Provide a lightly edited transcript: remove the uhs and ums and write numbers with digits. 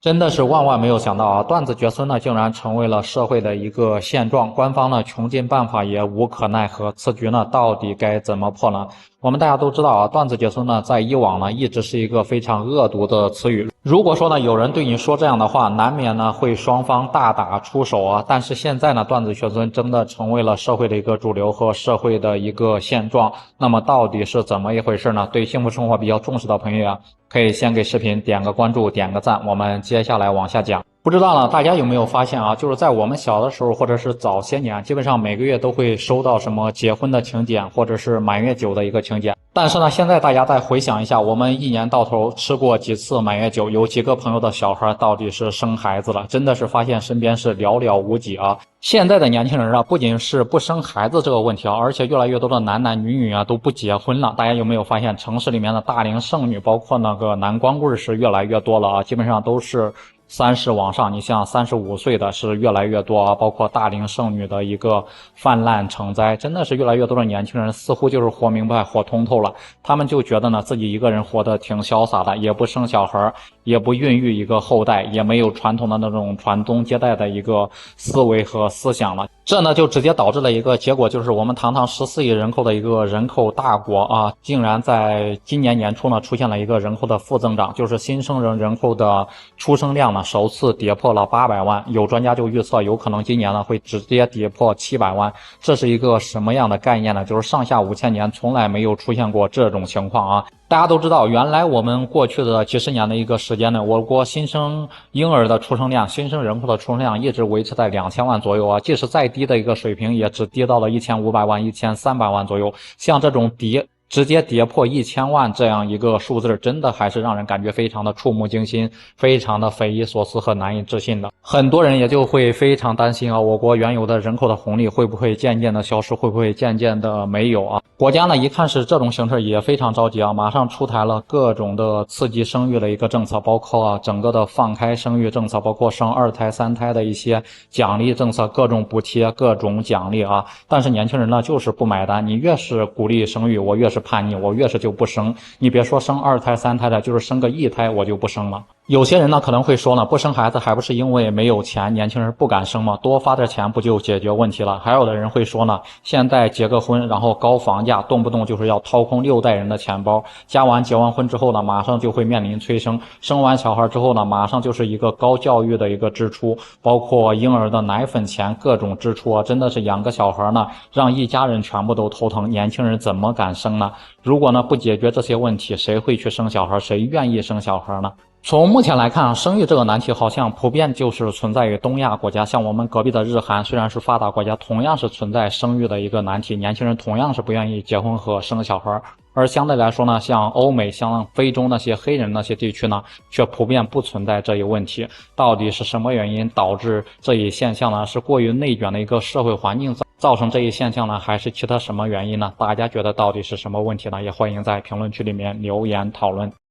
真的是万万没有想到啊！断子绝孙呢，竟然成为了社会的一个现状，官方呢穷尽办法也无可奈何。此局呢，到底该怎么破呢？我们大家都知道啊，断子绝孙呢，在以往呢一直是一个非常恶毒的词语。如果说呢有人对你说这样的话，难免呢会双方大打出手啊。但是现在呢，断子绝孙真的成为了社会的一个主流和社会的一个现状。那么到底是怎么一回事呢？对幸福生活比较重视的朋友啊，可以先给视频点个关注，点个赞，我们接下来往下讲。不知道呢，大家有没有发现啊？就是在我们小的时候，或者是早些年，基本上每个月都会收到什么结婚的请柬，或者是满月酒的一个请柬。但是呢，现在大家再回想一下，我们一年到头吃过几次满月酒，有几个朋友的小孩到底是生孩子了？真的是发现身边是寥寥无几啊！现在的年轻人啊，不仅是不生孩子这个问题啊，而且越来越多的男男女女啊都不结婚了。大家有没有发现，城市里面的大龄剩女，包括那个男光棍是越来越多了啊？基本上都是30往上，你像35岁的是越来越多啊，包括大龄剩女的一个泛滥成灾，真的是越来越多的年轻人似乎就是活明白、活通透了。他们就觉得呢，自己一个人活得挺潇洒的，也不生小孩，也不孕育一个后代，也没有传统的那种传宗接代的一个思维和思想了。这呢就直接导致了一个结果，就是我们堂堂14亿人口的一个人口大国啊，竟然在今年年初呢出现了一个人口的负增长，就是新生人口的出生量呢首次跌破了800万，有专家就预测有可能今年呢会直接跌破700万。这是一个什么样的概念呢？就是上下5000年从来没有出现过这种情况啊。大家都知道，原来我们过去的几十年的一个时间呢，我国新生婴儿的出生量、新生人口的出生量一直维持在2000万左右啊，即使再低的一个水平，也只跌到了1500万、1300万左右。像这种直接跌破1000万这样一个数字，真的还是让人感觉非常的触目惊心，非常的匪夷所思和难以置信的。很多人也就会非常担心啊，我国原有的人口的红利会不会渐渐的消失，会不会渐渐的没有啊？国家呢一看是这种形势，也非常着急啊，马上出台了各种的刺激生育的一个政策，包括整个的放开生育政策，包括生2胎、3胎的一些奖励政策，各种补贴、各种奖励啊。但是年轻人呢就是不买单，你越是鼓励生育，我越是叛逆，我越是就不生。你别说生2胎、3胎的，就是生个1胎我就不生了。有些人呢可能会说呢，不生孩子还不是因为没有钱，年轻人不敢生吗？多发点钱不就解决问题了？还有的人会说呢，现在结个婚，然后高房价，动不动就是要掏空6代人的钱包，结完婚之后呢，马上就会面临催生，生完小孩之后呢，马上就是一个高教育的一个支出，包括婴儿的奶粉钱，各种支出啊，真的是养个小孩呢，让一家人全部都头疼，年轻人怎么敢生呢？如果呢不解决这些问题，谁会去生小孩？谁愿意生小孩呢？从目前来看，生育这个难题好像普遍就是存在于东亚国家，像我们隔壁的日韩，虽然是发达国家，同样是存在生育的一个难题，年轻人同样是不愿意结婚和生小孩。而相对来说呢，像欧美、像非洲那些黑人那些地区呢，却普遍不存在这一问题。到底是什么原因导致这一现象呢？是过于内卷的一个社会环境造成这一现象呢，还是其他什么原因呢？大家觉得到底是什么问题呢？也欢迎在评论区里面留言讨论。